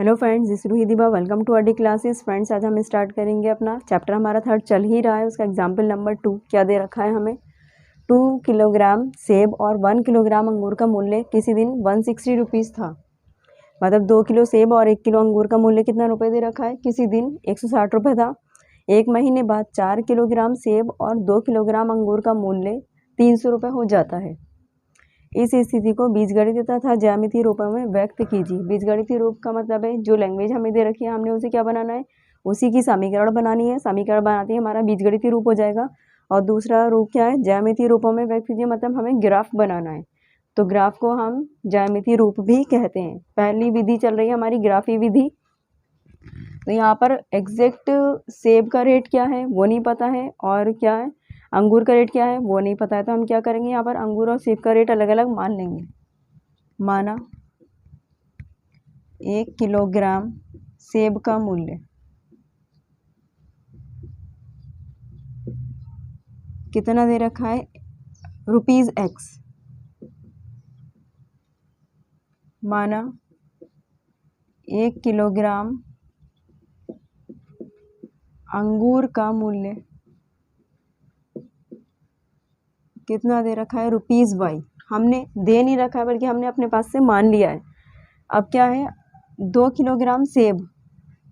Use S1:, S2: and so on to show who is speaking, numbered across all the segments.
S1: Hello friends, this Ruhi Diba. Welcome to our classes. Friends, आज हम start करेंगे अपना चैप्टर। हमारा थर्ड चल ही रहा है। उसका एग्जाम्पल नंबर 2 क्या दे रखा है हमें। 2 किलोग्राम सेब और 1 किलोग्राम अंगूर का मूल्य किसी दिन 160 रुपीज़ था। मतलब 2 किलो सेब और 1 किलो अंगूर का मूल्य कितना रुपये दे रखा है, किसी दिन 160 रुपये था। एक महीने बाद 4 किलोग्राम सेब और 2 किलोग्राम अंगूर का मूल्य 300 रुपये हो जाता है। इस स्थिति को बीजगणितीय तथा ज्यामितीय रूपों में व्यक्त कीजिए। बीजगणितीय रूप का मतलब है जो लैंग्वेज हमें दे रखी है, हमने उसे क्या बनाना है, उसी की समीकरण बनानी है। समीकरण बनाते ही हमारा बीजगणितीय रूप हो जाएगा। और दूसरा रूप क्या है, ज्यामितीय रूपों में व्यक्त कीजिए, मतलब हमें ग्राफ बनाना है। तो ग्राफ को हम ज्यामितीय रूप भी कहते हैं। पहली विधि चल रही है हमारी ग्राफी विधि। तो यहाँ पर एग्जैक्ट सेब का रेट क्या है वो नहीं पता है, और क्या है अंगूर का रेट क्या है वो नहीं पता है। तो हम क्या करेंगे, यहाँ पर अंगूर और सेब का रेट अलग अलग मान लेंगे। माना 1 किलोग्राम सेब का मूल्य कितना दे रखा है, ₹X। माना 1 किलोग्राम अंगूर का मूल्य कितना दे रखा है, ₹Y। हमने दे नहीं रखा है बल्कि हमने अपने पास से मान लिया है। अब क्या है, 2 किलोग्राम सेब,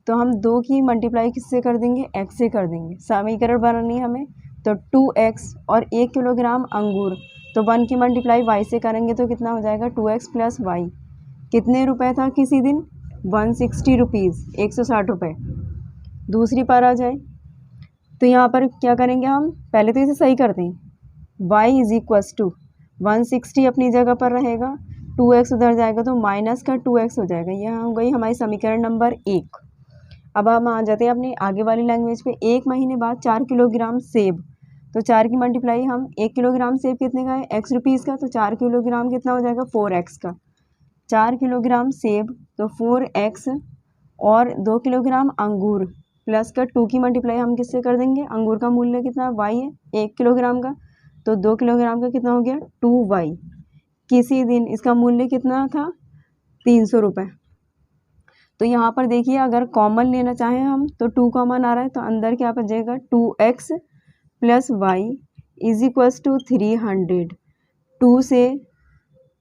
S1: तो हम 2 की मल्टीप्लाई किससे कर देंगे, x से कर देंगे। समीकरण बनानी है हमें, तो 2x। और 1 किलोग्राम अंगूर, तो 1 की मल्टीप्लाई y से करेंगे तो कितना हो जाएगा, 2x प्लस y। कितने रुपए था किसी दिन, 160 रुपीज़, 160 रुपये। दूसरी पर आ जाए तो यहाँ पर क्या करेंगे हम, पहले तो इसे सही करते हैं। y इज इक्वस टू 160 अपनी जगह पर रहेगा, 2x उधर जाएगा तो माइनस का 2x हो जाएगा। यह हो गई हमारी समीकरण नंबर 1। अब हम आ जाते हैं अपनी आगे वाली लैंग्वेज पे। एक महीने बाद 4 किलोग्राम सेब, तो 4 की मल्टीप्लाई हम 1 किलोग्राम सेब कितने का है, x रुपीज़ का, तो 4 किलोग्राम कितना हो जाएगा, 4x का। 4 किलोग्राम सेब तो 4x, और 2 किलोग्राम अंगूर प्लस का 2 की मल्टीप्लाई हम किससे कर देंगे, अंगूर का मूल्य कितना y है 1 किलोग्राम का, तो 2 किलोग्राम का कितना हो गया, 2y। किसी दिन इसका मूल्य कितना था, 300 रुपये। तो यहाँ पर देखिए, अगर कॉमन लेना चाहें हम तो 2 कॉमन आ रहा है, तो अंदर क्या बचेगा, 2x plus y is equals to 300। 2 से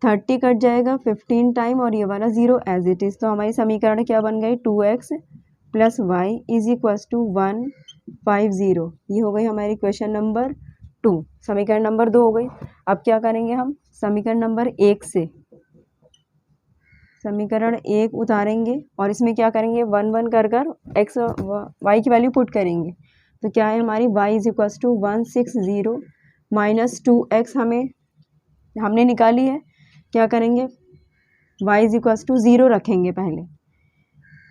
S1: 30 कट जाएगा 15 टाइम, और ये वाला 0 एज इट इज़। तो हमारी समीकरण क्या बन गई, 2x plus y is equals to 150। ये हो गई हमारी क्वेश्चन नंबर 2। समीकरण नंबर 2 हो गई। अब क्या करेंगे हम, समीकरण नंबर 1 से समीकरण 1 उतारेंगे, और इसमें क्या करेंगे, 1 1 कर x y की वैल्यू पुट करेंगे। तो क्या है हमारी y is equals to 160 minus 2x हमने निकाली है। क्या करेंगे, y इज इक्वल्स टू 0 रखेंगे पहले।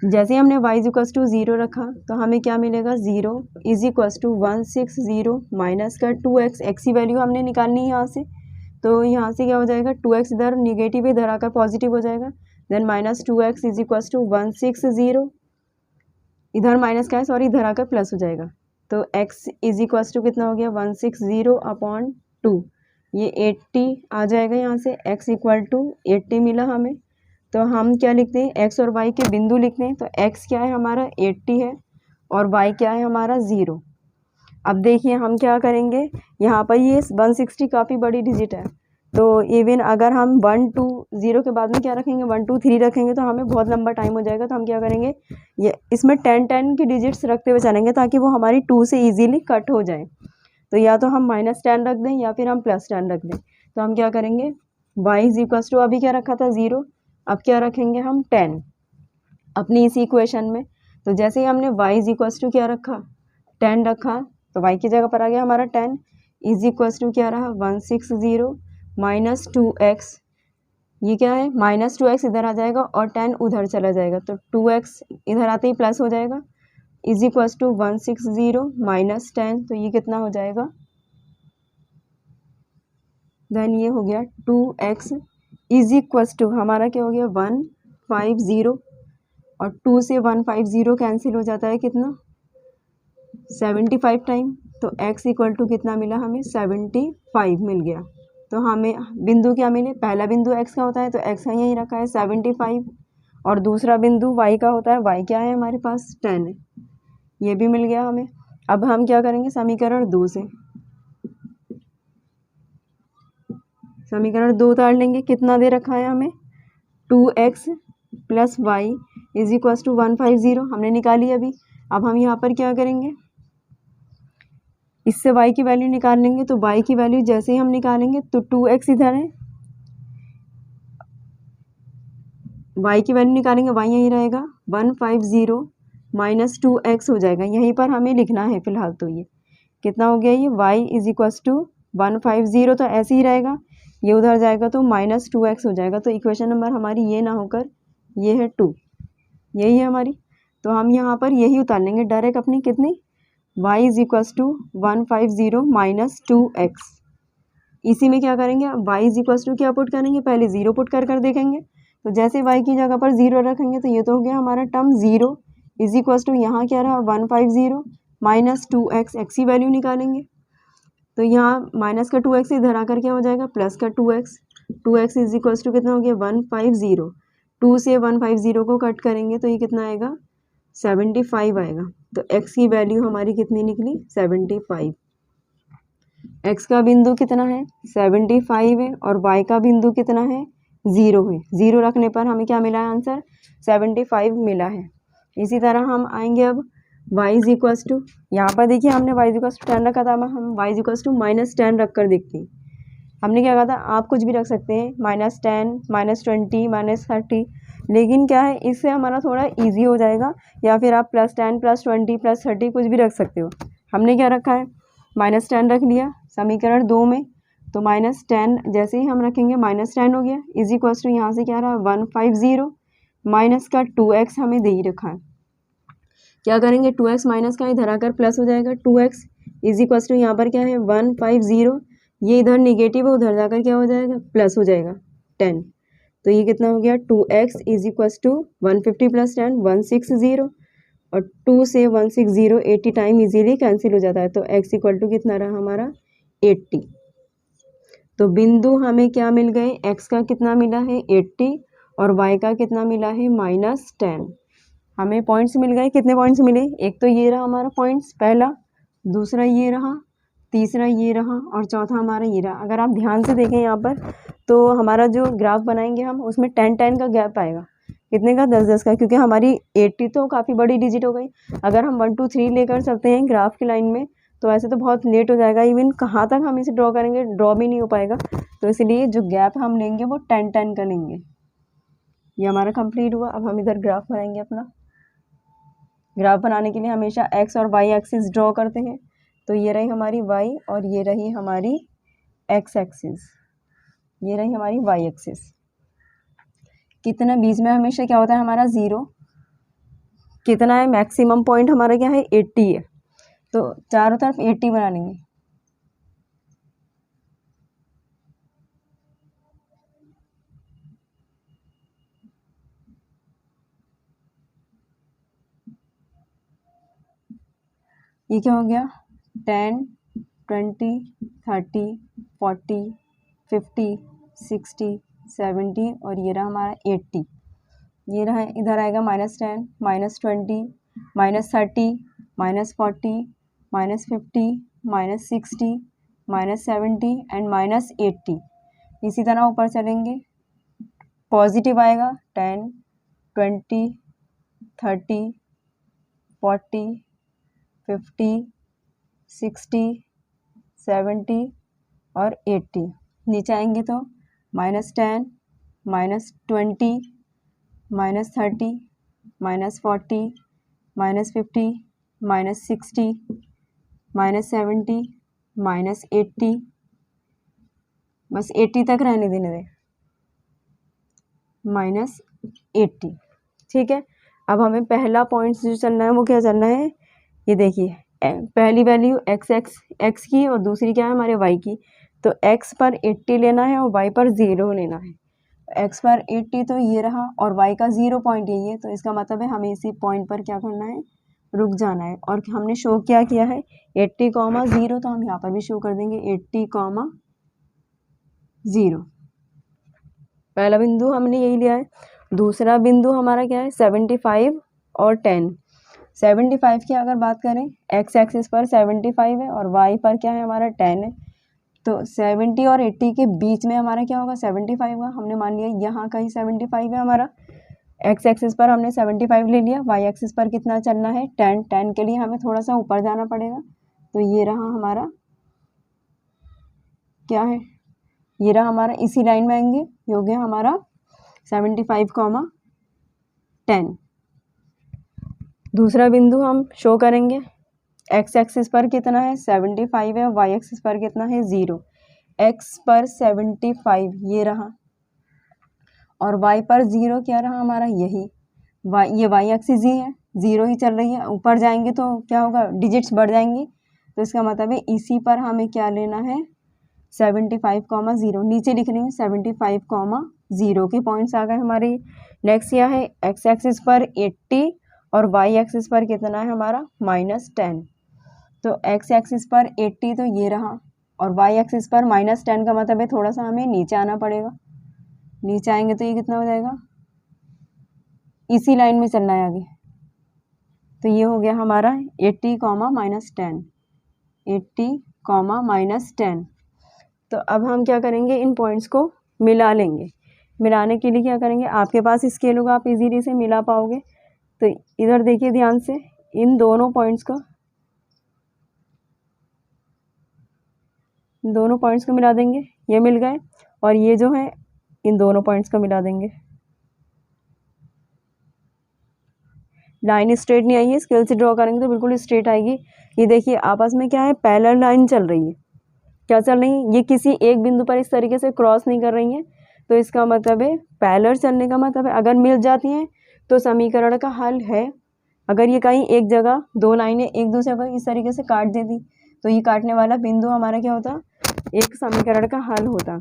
S1: जैसे हमने y इज इक्वल्स टू 0 रखा तो हमें क्या मिलेगा, 0 इज इक्वल्स टू 160 माइनस का 2x, x की वैल्यू हमने निकालनी है यहाँ से। तो यहाँ से क्या हो जाएगा, 2x इधर निगेटिव इधर आकर पॉजिटिव हो जाएगा। Then minus 2x is equals to 160, इधर माइनस का है सॉरी, इधर आकर प्लस हो जाएगा। तो x इज इक्वल्स टू कितना हो गया, 160 अपॉन 2, ये 80 आ जाएगा। यहाँ से x इक्वल टू 80 मिला हमें। तो हम क्या लिखते हैं, x और y के बिंदु लिखते हैं। तो x क्या है हमारा 80 है, और y क्या है हमारा 0। अब देखिए हम क्या करेंगे, यहाँ पर ये 160 काफ़ी बड़ी डिजिट है, तो इवन अगर हम 1 2 0 के बाद में क्या रखेंगे, 1 2 3 रखेंगे तो हमें बहुत लंबा टाइम हो जाएगा। तो हम क्या करेंगे, ये इसमें 10 की डिजिट्स रखते हुए चलेंगे ताकि वो हमारी 2 से इजीली कट हो जाए। तो या तो हम -10 रख दें या फिर हम +10 रख दें। तो हम क्या करेंगे, y इज इक्वल्स टू अभी क्या रखा था 0, अब क्या रखेंगे हम 10 अपनी इसी इक्वेशन में। तो जैसे ही हमने y इज इक्वल्स टू क्या रखा, 10 रखा, तो y की जगह पर आ गया हमारा 10 इज इक्वल्स टू क्या रहा, 160 माइनस 2x, ये क्या है माइनस 2x इधर आ जाएगा और 10 उधर चला जाएगा, तो 2x इधर आते ही प्लस हो जाएगा, इज इक्वल्स टू 160 माइनस 10, तो ये कितना हो जाएगा, देन ये हो गया 2x इज इक्वल्स टू हमारा क्या हो गया 150, और 2 से 150 कैंसिल हो जाता है कितना, 75 टाइम। तो x इक्वल टू कितना मिला हमें, 75 मिल गया। तो हमें बिंदु क्या मिले, पहला बिंदु x का होता है तो x का यहीं रखा है 75, और दूसरा बिंदु y का होता है, y क्या है हमारे पास 10 है, ये भी मिल गया हमें। अब हम क्या करेंगे, समीकरण 2 से समीकरण 2 उतार लेंगे। कितना दे रखा है हमें, 2x plus y is equal to 150 हमने निकाली अभी। अब हम यहाँ पर क्या करेंगे, इससे y की वैल्यू निकाल लेंगे। तो y की वैल्यू जैसे ही हम निकालेंगे तो 2x इधर है, y की वैल्यू निकालेंगे, y यहीं रहेगा, 150 माइनस 2x हो जाएगा। यहीं पर हमें लिखना है फिलहाल। तो ये कितना हो गया, ये y इज इक्वल टू 150, तो ऐसे ही रहेगा, ये उधर जाएगा तो माइनस 2x हो जाएगा। तो इक्वेशन नंबर हमारी ये ना होकर ये है 2, यही है हमारी। तो हम यहाँ पर यही उतार लेंगे डायरेक्ट अपनी, कितनी, y is equal to 150 minus 2x। इसी में क्या करेंगे, y इज इक्वल टू क्या पुट करेंगे, पहले 0 पुट कर देखेंगे। तो जैसे y की जगह पर 0 रखेंगे तो ये तो हो गया हमारा टर्म 0 इज इक्वल टू यहाँ क्या रहा 150 माइनस 2x, x की वैल्यू निकालेंगे। तो यहाँ माइनस का 2x इधर आकर क्या हो जाएगा, प्लस का 2x, 2x is equal to कितना हो गया 150, 2 से 150 को कट करेंगे तो ये कितना आएगा 75 आएगा। तो x की वैल्यू हमारी कितनी निकली 75। x का बिंदु कितना है 75 है और y का बिंदु कितना है 0 है। 0 रखने पर हमें क्या मिला है आंसर 75 मिला है। इसी तरह हम आएंगे अब y इज इक्वल टू, यहाँ पर देखिए हमने y इज इक्वल टू 10 रखा था, हम y इज इक्वल टू -10 रख कर देखते हैं। हमने क्या कहा था, आप कुछ भी रख सकते हैं, -10 -20 -30, लेकिन क्या है इससे हमारा थोड़ा इजी हो जाएगा, या फिर आप +10 +20 +30 कुछ भी रख सकते हो। हमने क्या रखा है -10 रख लिया समीकरण 2 में। तो -10 जैसे ही हम रखेंगे -10 हो गया, इज इक्वल टू यहाँ से क्या रहा 150 माइनस का 2x हमें दे ही रखा है। क्या करेंगे 2x माइनस का इधर आकर प्लस हो जाएगा, 2x इज इक्वल टू यहाँ पर क्या है 150, ये इधर निगेटिव है उधर जाकर क्या हो जाएगा प्लस हो जाएगा 10। तो ये कितना हो गया 2x is equal to 150 plus 10 160, और 2 से 160 80 टाइम इजीली कैंसिल हो जाता है। तो x इक्वल टू कितना रहा हमारा 80। तो बिंदु हमें क्या मिल गए, x का कितना मिला है 80 और y का कितना मिला है -10। हमें पॉइंट्स मिल गए, कितने पॉइंट्स मिले, एक तो ये रहा हमारा पॉइंट्स पहला, दूसरा ये रहा, तीसरा ये रहा और चौथा हमारा ये रहा। अगर आप ध्यान से देखें यहाँ पर तो हमारा जो ग्राफ बनाएंगे हम उसमें 10-10 का गैप आएगा, कितने का 10-10 का, क्योंकि हमारी 80 तो काफ़ी बड़ी डिजिट हो गई। अगर हम 1 2 3 लेकर चलते हैं ग्राफ की लाइन में तो ऐसे तो बहुत लेट हो जाएगा, इवन कहाँ तक हम इसे ड्रॉ करेंगे ड्रॉ भी नहीं हो पाएगा। तो इसलिए जो गैप हम लेंगे वो 10-10 का लेंगे। ये हमारा कंप्लीट हुआ। अब हम इधर ग्राफ बनाएंगे अपना। ग्राफ बनाने के लिए हमेशा x और y एक्सिस ड्रॉ करते हैं। तो ये रही हमारी y और ये रही हमारी x एक्सिस, ये रही हमारी y एक्सिस। कितना बीच में हमेशा क्या होता है हमारा 0, कितना है मैक्सिमम पॉइंट हमारा क्या है 80 है, तो चारों तरफ 80 बना लेंगे। ये क्या हो गया 10 20 30 40 50 60 70 और ये रहा हमारा 80। ये रहा इधर आएगा -10 -20 -30 -40 -50 -60 -70 एंड -80। इसी तरह ऊपर चलेंगे, पॉजिटिव आएगा 10 20 30 40 50 60 70 और 80। नीचे आएंगे तो -10 -20 -30 -40 -50 -60 -70 -80, बस 80 तक रहने देने दें, -80। ठीक है। अब हमें पहला पॉइंट जो चलना है वो क्या चलना है, ये देखिए पहली वैल्यू x की और दूसरी क्या है हमारे y की। तो x पर 80 लेना है और y पर 0 लेना है। x पर 80 तो ये रहा और y का 0 पॉइंट यही है, तो इसका मतलब है हमें इसी पॉइंट पर क्या करना है रुक जाना है। और हमने शो क्या किया है 80,0, तो हम यहाँ पर भी शो कर देंगे 80,0। पहला बिंदु हमने यही लिया है दूसरा बिंदु हमारा क्या है 75 और 10। 75 की अगर बात करें एक्स एक्सिस पर 75 है और वाई पर क्या है हमारा 10 है। तो 70 और 80 के बीच में हमारा क्या होगा 75 का। हमने मान लिया यहाँ कहीं 75 है हमारा। एक्स एक्सिस पर हमने 75 ले लिया, वाई एक्सिस पर कितना चलना है 10। 10 के लिए हमें थोड़ा सा ऊपर जाना पड़ेगा। तो ये रहा हमारा क्या है, ये रहा हमारा इसी लाइन में आएंगे, ये हो गया हमारा 75, 10। दूसरा बिंदु हम शो करेंगे, एक्स एक्सिस पर कितना है 75 है, वाई एक्सिस पर कितना है 0। एक्स पर 75 ये रहा और वाई पर 0 क्या रहा हमारा यही। ये वाई एक्सिस ही है, 0 ही चल रही है। ऊपर जाएंगे तो क्या होगा, डिजिट्स बढ़ जाएंगी। तो इसका मतलब है इसी पर हमें क्या लेना है 75, 0। नीचे लिख रही हूँ 75, 0 के पॉइंट्स आ गए हमारे। नेक्स्ट क्या है एक्स एक्सिस पर 80 और वाई एक्सिस पर कितना है हमारा -10। तो एक्स एक्सिस पर 80 तो ये रहा और वाई एक्सिस पर -10 का मतलब है थोड़ा सा हमें नीचे आना पड़ेगा। नीचे आएंगे तो ये कितना हो जाएगा, इसी लाइन में चलना है आगे। तो ये हो गया हमारा 80, -10, 80, -10। तो अब हम क्या करेंगे, इन पॉइंट्स को मिला लेंगे। मिलाने के लिए क्या करेंगे, आपके पास स्केल होगा, आप इजीली से मिला पाओगे। तो इधर देखिए ध्यान से, इन दोनों पॉइंट्स को मिला देंगे, ये मिल गए। और ये जो है इन दोनों पॉइंट्स को मिला देंगे। लाइन स्ट्रेट नहीं आई है, स्केल से ड्रॉ करेंगे तो बिल्कुल स्ट्रेट आएगी। ये देखिए आपस में क्या है, पैरेलल लाइन चल रही है। क्या चल रही है, ये किसी एक बिंदु पर इस तरीके से क्रॉस नहीं कर रही है। तो इसका मतलब है पैरेलल चलने का मतलब है अगर मिल जाती हैं तो समीकरण का हल है। अगर ये कहीं एक जगह दो लाइनें एक दूसरे को इस तरीके से काट देती तो ये काटने वाला बिंदु हमारा क्या होता, एक समीकरण का हल होता।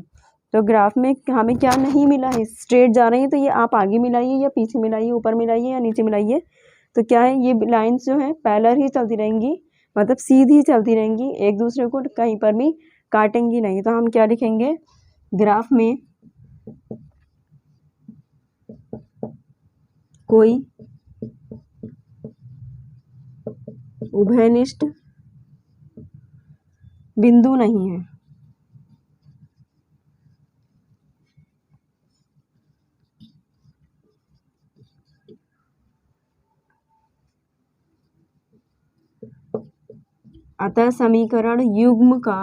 S1: तो ग्राफ में हमें क्या नहीं मिला है, स्ट्रेट जा रही है। तो ये आप आगे मिलाइए या पीछे मिलाइए, ऊपर मिलाइए या नीचे मिलाइए। तो क्या है, ये लाइन्स जो है पैरेलल ही चलती रहेंगी, मतलब सीधी चलती रहेंगी, एक दूसरे को कहीं पर भी काटेंगी नहीं। तो हम क्या लिखेंगे, ग्राफ में कोई उभयनिष्ठ बिंदु नहीं है। अतः समीकरण युग्म का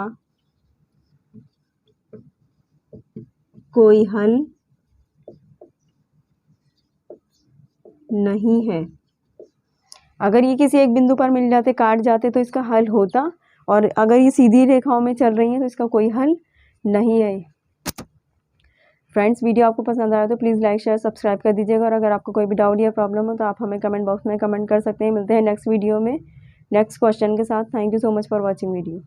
S1: कोई हल नहीं है। अगर ये किसी एक बिंदु पर मिल जाते, काट जाते तो इसका हल होता, और अगर ये सीधी रेखाओं में चल रही है तो इसका कोई हल नहीं है। फ्रेंड्स, वीडियो आपको पसंद आया तो प्लीज़ लाइक शेयर सब्सक्राइब कर दीजिएगा। और अगर आपको कोई भी डाउट या प्रॉब्लम हो तो आप हमें कमेंट बॉक्स में कमेंट कर सकते हैं। मिलते हैं नेक्स्ट वीडियो में नेक्स्ट क्वेश्चन के साथ। Thank you so much for watching video.